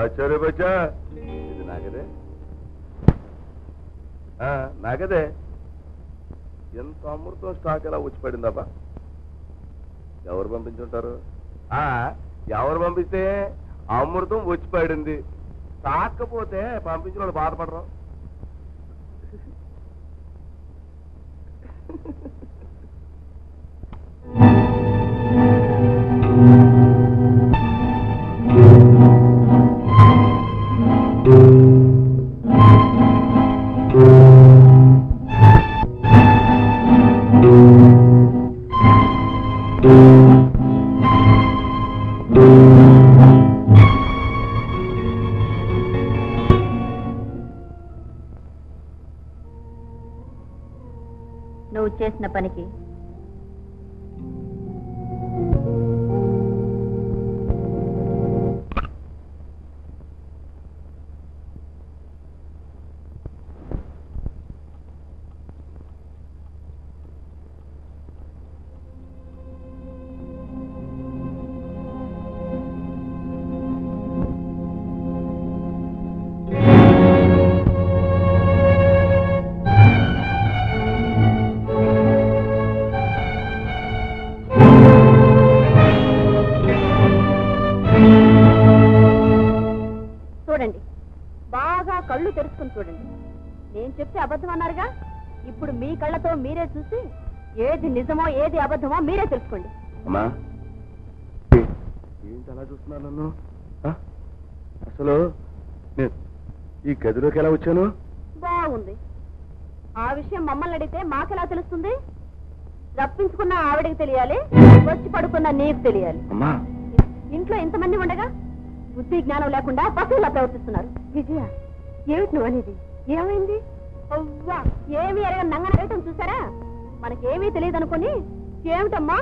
ఆచార్య బచ్చా ఇది నాగదే నాగదే ఎంత అమృతం స్టాక్ ఎలా వచ్చి పడిందబ్బా ఎవరు పంపించుంటారు ఎవరు పంపిస్తే అమృతం వచ్చి పడింది కాకపోతే పంపించిన వాళ్ళు బాధపడరు నువ్వు చేసిన పనికి చూడండి, బాగా కళ్ళు తెరుచుకుని చూడండి. నేను చెప్తే అబద్ధం అన్నారుగా, ఇప్పుడు మీ కళ్ళతో మీరే చూసి ఏది నిజమో ఏది అబద్ధమో మీరే తెలుసుకోండి. అమ్మా ఏంటి అలా చూస్తున్నాను నన్ను? అసలు నేను ఈ గదిలోకి ఎలా వచ్చాను? బాగుంది. ఆ విషయం మమ్మల్ని అడిగితే మాకెలా తెలుస్తుంది? రప్పించుకున్న ఆవిడికి తెలియాలి, వచ్చి పడుకున్న నీకు తెలియాలి. అమ్మా ఇంట్లో ఇంతమంది ఉండగా బుద్ధి జ్ఞానం లేకుండా పశువులా ప్రవర్తిస్తున్నారు. విజయ, ఏమిటి నువ్వు అనేది? ఏమైంది? అవ్వా, ఏమీ ఎరగ నంగన రేటం చూసారా? మనకేమీ తెలియదు అనుకుని ఏమిటమ్మా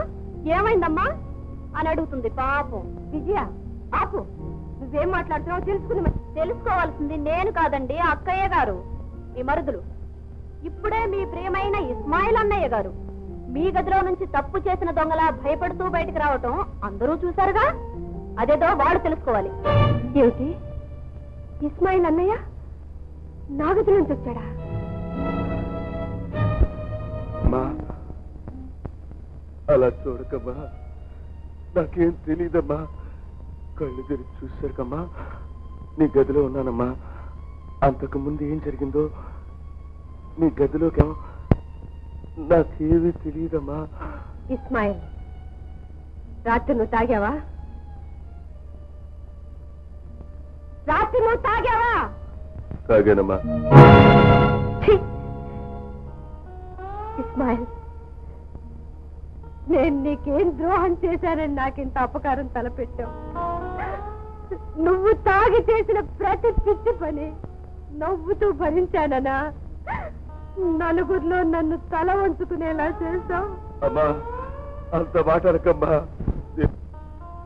ఏమైందమ్మా అని అడుగుతుంది పాపం. విజయ, ఆపు, నువ్వేం మాట్లాడుతున్నావు తెలుసుకోవాల్సింది నేను కాదండి, అక్కయ్య గారు, మీ మరుదులు. ఇప్పుడే మీ ప్రియమైన ఇస్మాయిల్ అన్నయ్య గారు మీ గదిలో నుంచి తప్పు చేసిన దొంగలా భయపడుతూ బయటకు రావటం అందరూ చూశారుగా. అదేదో వాడు తెలుసుకోవాలి. ఏమిటి, ఇస్మాయిల్ అన్నయ్య నా గది నుంచి వచ్చాడా? అలా చూడకమ్మా, నాకేం తెలీదమ్మా. కళ్ళు తెరిచి చూశారుకమ్మా, నీ గదిలో ఉన్నానమ్మా. అంతకు ముందు ఏం జరిగిందో నీ గదిలోకి నాకేమీ తెలియదమ్మా. ఇస్మాయిల్, రాత్రి నువ్వు తాగావా? రాత్రి నువ్వు తాగావా? తాగానమ్మా. ఇస్మాయిల్, నేను నీకేం ద్రోహం చేశానని నాకింత అపకారం తలపెట్టావు. నువ్వు తాగి చేసిన ప్రతి పిచ్చి పని నవ్వుతూ భరించాననా? నలుగురిలో నన్ను తల వంచుకునేలా చేస్తావు. అమ్మా అంత మాట్లాడకమ్మా.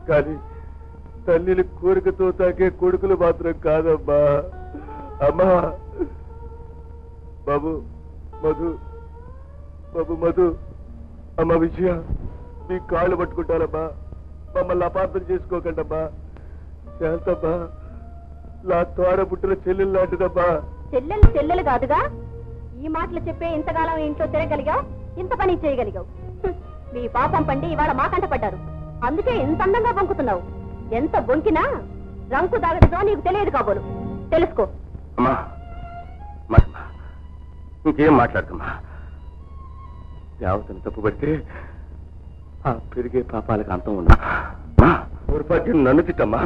కానీ తల్లిని కోరికతో తాకే కొడుకులు మాత్రం కాదమ్మా. అమ్మా బాబు మధు, బాబు మధు, అమ్మ విజయ, మీ కాళ్ళు పట్టుకుంటారమ్మా. మమ్మల్ని అపార్థం చేసుకోకండమ్మా. శాంతమ్మా నా తోడ పుట్టిన చెల్లెలు లాంటిదమ్మా. చెల్లెలు చెల్లెలు కాదుగా. ఈ మాటలు చెప్పే ఇంతకాలం ఇంట్లో తిరగలిగావు, ఇంత పని చేయగలిగావు. మీ పాపం పండి ఇవాళ మాకంట పడ్డారు. అందుకే ఇంత అందంగా బొంకుతున్నావు. ఎంత బొంకినా రంకు దాగడదో నీకు తెలియదు కాబోలు. తెలుసుకో. ఇంకేం మాట్లాడుతున్నా? దేవతను తప్పుపడితే ఆ పెరిగే పాపాలకు అంతం ఉన్నా. ఊర్పాట్యం నన్ను తిట్టమ్మా.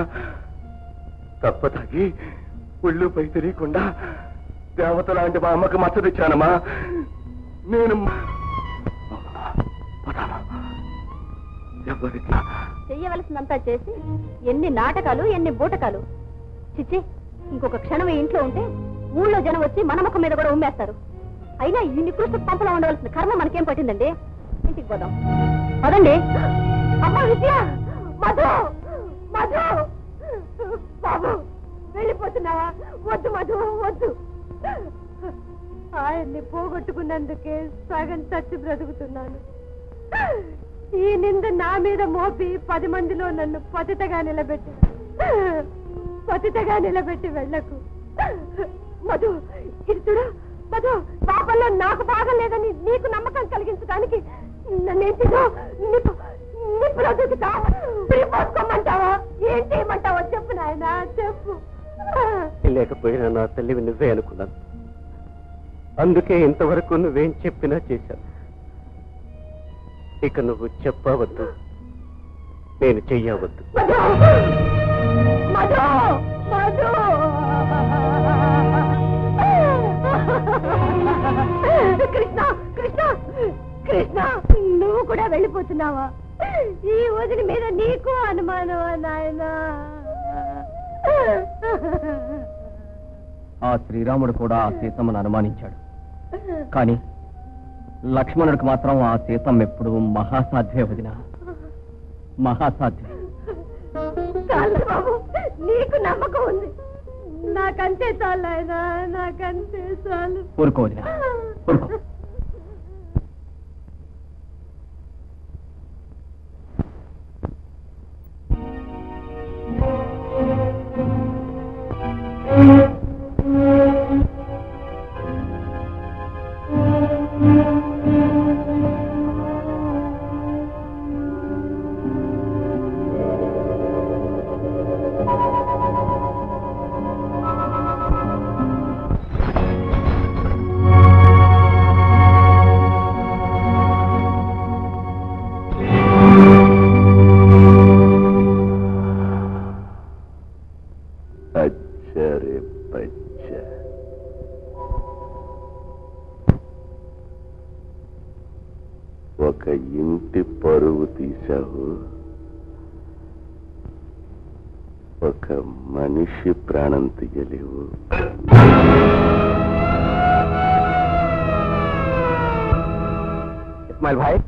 తప్ప తాగి ఒళ్ళు పై తెలియకుండా దేవత లాంటి మా అమ్మకి మచ్చ తెచ్చానమ్మా. నేను చెయ్యవలసిందంతా చేసి ఎన్ని నాటకాలు, ఎన్ని బూటకాలు. చిచ్చి, ఇంకొక క్షణం ఇంట్లో ఉంటే ఊళ్ళో జనం వచ్చి మన ముఖం మీద కూడా ఉమ్మేస్తారు. అయినా ఈ నికృష్ట పంపలో ఉండవలసిన కర్మ మనకేం పట్టిందండి? ఇంటికి పోదాం పదండి. అమ్మా విద్య, మధు, మధు, బాబు వెళ్ళిపోతున్నావా? వద్దు మధు, వద్దు. ఆయన్ని పోగొట్టుకున్నందుకే సగం చచ్చి బ్రతుకుతున్నాను. ఈ నింద నా మీద మోపి 10 మందిలో నన్ను పతితగా నిలబెట్టి పతితగా నిలబెట్టి వెళ్ళకు. మధు, ఇది చూడు మధు, పాపంలో నాకు బాగలేదని నీకు నమ్మకం కలిగించడానికి నన్నేంటిదో నిప్పులో పోసుకోమంటావా? ఏం చేయమంటావో చెప్పు నాయన, చెప్పు. లేకపోయినా నా తల్లివి నువ్వే అనుకున్నాను. అందుకే ఇంతవరకు నువ్వేం చెప్పినా చేశాను. ఇక నువ్వు చెప్పవద్దు, నేను చెయ్యవద్దు. కృష్ణ కృష్ణ కృష్ణ, నువ్వు కూడా వెళ్ళిపోతున్నావా? ఈ వదిలి మీద నీకు అనుమానమా నాయనా? ఆ శ్రీరాముడు కూడా ఆ సీతమ్మను అనుమానించాడు. కానీ లక్ష్మణుడికి మాత్రం ఆ సీతమ్మ ఎప్పుడు మహాసాధ్వే వదినా, మహాసాధ్వే. చాలు బాబు, నీకు నమ్మకం ఉంది. నాకంతే చాలు ఆయన, నాకంతే చాలు. ఊరుకో వదినా, ఊరుకో. ఒక ఇంటి పరువు తీశావు, ఒక మనిషి ప్రాణం తీయలేవు. ఇస్మాయిల్ భాయ్,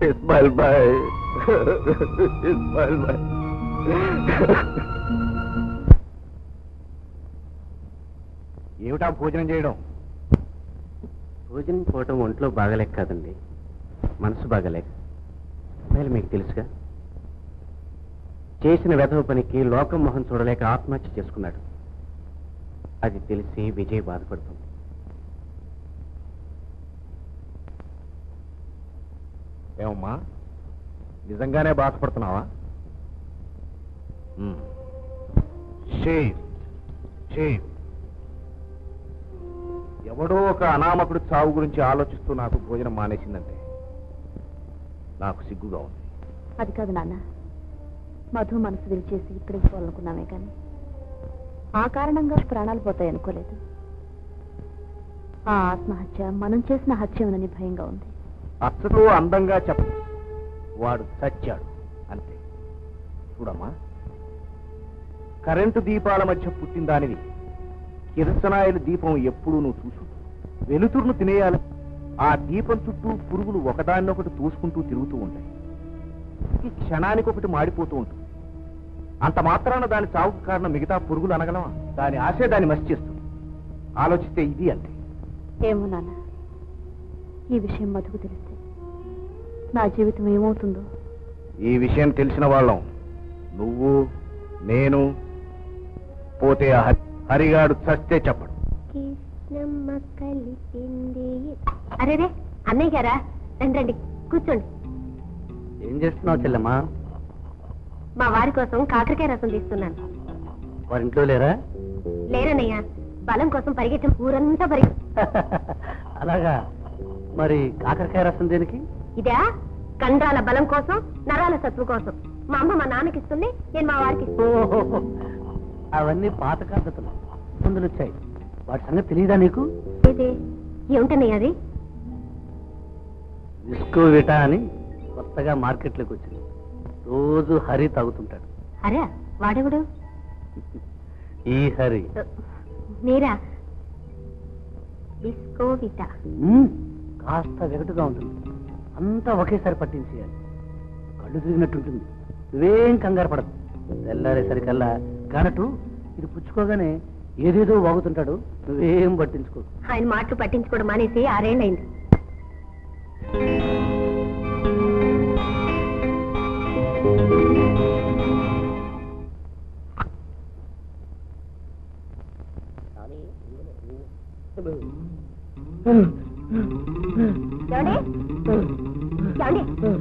इस्माइल भाई, इस्माइल भाई. ఏమిటా భోజనం చేయడం? భోజనం పోవటం ఒంట్లో బాగలేక కాదండి, మనసు బాగలేక. మీకు తెలుసుగా, చేసిన వెధవ పనికి లోకం మొహం చూడలేక ఆత్మహత్య చేసుకున్నాడు. అది తెలిసి విజయ్ బాధపడుతుంది. ఏమమ్మా, నిజంగానే బాధపడుతున్నావా? ఎవడో ఒక అనామకుడు చావు గురించి ఆలోచిస్తూ నాకు భోజనం మానేసిందంటే నాకు సిగ్గుగా ఉంది. అది కాదు నాన్న, మధు మనసు విరిచేసి ఇక్కడికి పోవాలనుకున్నామే కానీ ఆ కారణంగా ప్రాణాలు పోతాయి అనుకోలేదు. ఆ ఆత్మహత్య మనం చేసిన హత్య ఉందని భయంగా ఉంది. అచ్చతో అందంగా చెప్ప, వాడు చచ్చాడు అంతే. చూడమ్మా, కరెంటు దీపాల మధ్య పుట్టిన దానివి కిరసనాయిల దీపం ఎప్పుడూ నువ్వు చూసు. వెలుతురును తినేయాలి. ఆ దీపం చుట్టూ పురుగులు ఒకదాన్నొకటి తూసుకుంటూ తిరుగుతూ ఉంటాయి. ఈ క్షణానికి ఒకటి మాడిపోతూ ఉంటుంది. అంత మాత్రాన దాని చావుకు కారణం మిగతా పురుగులు అనగలమా? దాని ఆశే దాన్ని మసి చేస్తుంది. ఆలోచిస్తే ఇది అంతే. ఏమో నాన్న, ఈ విషయం మధుకు తెలిస్తే నా జీవితం ఏమవుతుందో. ఈ విషయం తెలిసిన వాళ్ళం నువ్వు, నేను, పోతే హరిగాడు చస్తే చెప్పడు. అరే అన్నయ్య గారా, రండి రండి, కూర్చోండి. ఏం చేస్తున్నావు చెల్లెమ్మా? మా వారి కోసం కాకరకాయ రసం తీస్తున్నాను. వారింట్లో లేరా? లేరన్నయ్య, బలం కోసం పరిగెట్టం ఊరంతా పరిగె. అలాగా, మరి కాకరకాయ రసం దేనికి? ఇదా, కండరాల బలం కోసం, నరాల సత్వ కోసం. మా అమ్మ మా నాన్నకి ఇస్తుంది, నేను మా వారికి ఇస్తాను. అవన్నీ పాత పద్ధతులు, మందులు వచ్చాయి. వాటి సంగతి తెలియదా నీకు? ఏమిటన్నయ్య అది? విస్కోవిటా అని కొత్తగా మార్కెట్లోకి వచ్చింది. రోజు హరి తాగుతుంటాడు. అరే, వాడెవడు? ఈ హరి. మీరా? విస్కోవిటా కాస్త వెగటుగా ఉంటుంది. అంతా ఒకేసారి పట్టించేయాలి. కళ్ళు తిరిగినట్టుంటుంది. నువ్వేం కంగారు పడదు. తెల్లారేసరికల్లా కానట్టు ఇది పుచ్చుకోగానే ఏదేదో వాగుతుంటాడు. నువ్వేం పట్టించుకో. ఆయన మాటలు పట్టించుకోవడం మానేసి 6 ఏళ్ళైంది.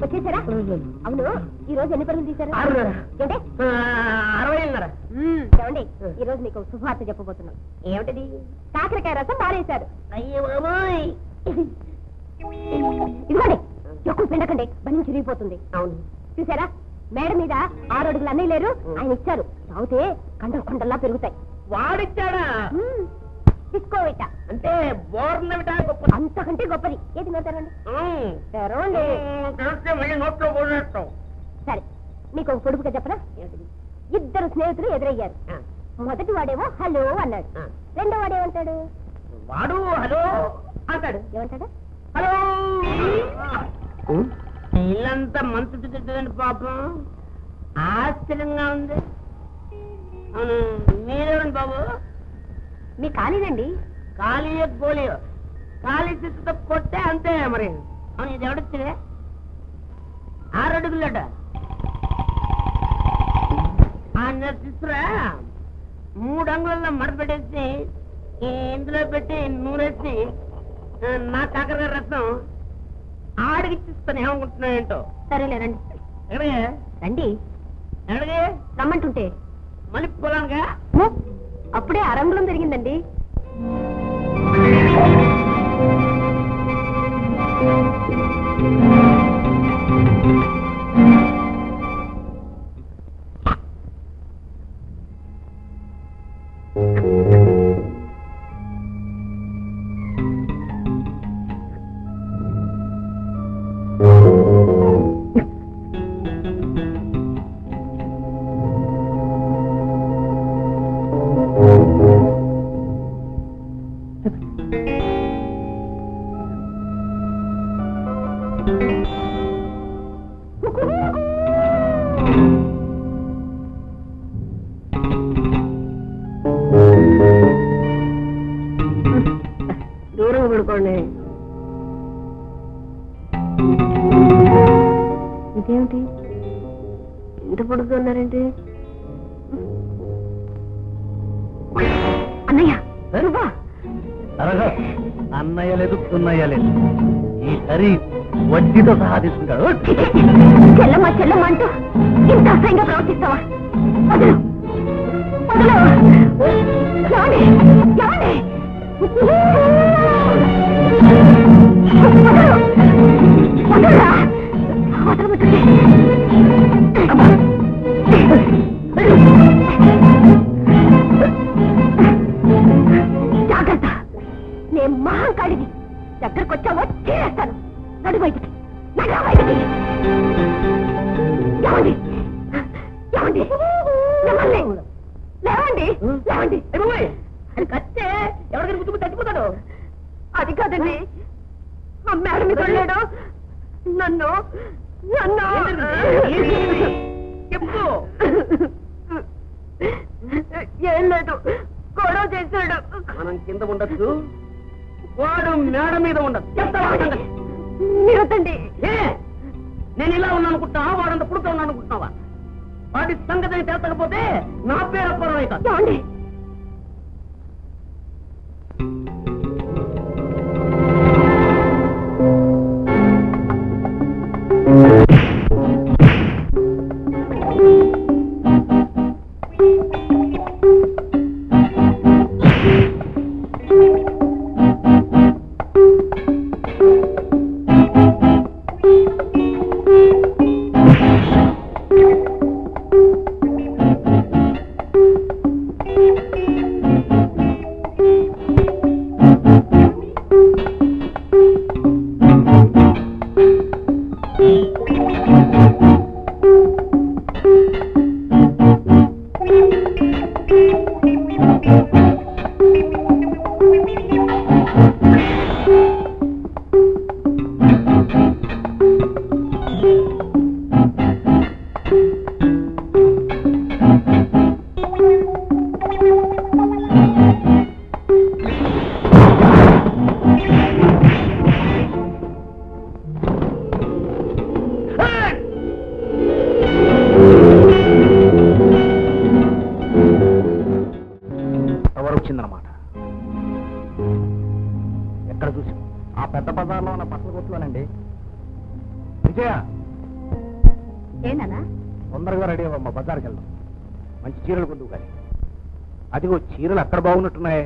వచ్చేసారా? అవును, ఈ రోజు ఎన్ని పరుగులు తీశారు? ఏమండి, 60. ఏమండి, ఈ రోజు నీకు శుభవార్త చెప్పబోతున్నాం. ఏమిటది? కాకరకాయ రసం మారేశారు. అయ్యో ఇదిగోండి, ఎక్కువ పిండకండి, బండి చిరిగిపోతుంది. అవును, చూసారా? మేడ మీద 6 అడుగులు అన్నీ లేరు, ఆయన ఇచ్చారు. తాగితే కండలు కొండల్లా పెరుగుతాయి. వాడిచ్చాడా? తీసుకోవిట అంటే బోర్నవిట గొప్ప, అంతకంటే గొప్పది. ఏది నోటారండి? నోట్లో పోనేస్తాం. సరే, మీకు ఒక పొడుపుగా చెప్పనా? 2 స్నేహితులు ఎదురయ్యారు. మొదటి వాడేమో హలో అన్నాడు. రెండో వాడేమంటాడు? వాడు హలో అంటాడు. ఏమంటాడు? హలో. ఇల్లంతా మంచు తిట్టదండి పాపం, ఆశ్చర్యంగా ఉంది. అవును, మీరేమండి బాబు? మీ ఖాళీనండి. ఖాళీ పోలియో ఖాళీ చిత్తుతో కొట్టే అంతే మరి. అవును, ఇది ఎవడొచ్చిదే? 6 అడుగులట. చిత్తురా 3 అంగుళాల్లో మడత పెట్టేసి ఇందులో పెట్టి నూనెసి నా కాకరకాయ రసం ఆడికిచ్చిస్తాను. ఏమనుకుంటున్నా ఏంటో. సరేలేనండి. ఎక్కడికి రండి. ఎక్కడికి రమ్మంటుంటే? మళ్ళీ పొలానిగా? అప్పుడే 6 అంగుళం జరిగిందండి. దూరంగా పడుకోండి. ఇదేమిటి ఇంత పడుకున్నారేంటి? అన్నయ్య, అన్నయ్య లేదు, తున్నయ్య లేదు. ఈ సరి వడ్డీతో సహా తీసుకుంటాడు. చెల్లమ్మ చెల్లమ్మ అంటూ ఇంత అసహ్యంగా ప్రవర్తిస్తావా? జాగ్రత్త, నేను మహాంకాడిని. దగ్గరకు వచ్చావో చేస్తాను. నడు బయటికి, నడు బయటికి. ఏమండి, ఏమండి, లేవండి, లేవండి. అది కత్తే ఎవరికైనా గుర్తుకు చచ్చిపోతాడు. అది కాదండి, ఆ మేడ మీద వెళ్ళాడు. నన్ను నన్ను చెప్పు. ఏం లేదు, గొడవ చేశాడు. మనం కింద ఉండొచ్చు, వాడు మేడ మీద ఉండదు. మీరొద్దండి. నేను ఇలా ఉన్నాను అనుకుంటున్నావా? వాడంత పుడుతూ ఉన్నాను అనుకుంటున్నావా? వాటి సంగతి చేస్తకపోతే నా పేరు అప్పరం అవుతుంది. వచ్చిందనమాట. ఎక్కడ చూసి? ఆ పెద్ద బజార్లో ఉన్న బట్టల కొట్టులోనండి. విజయ, ఏనా తొందరగా రెడీ అవ్వమ్మా, బజార్కి వెళ్దాం. మంచి చీరలు కొందువు కానీ. అదిగో చీరలు అక్కడ బాగున్నట్టున్నాయే.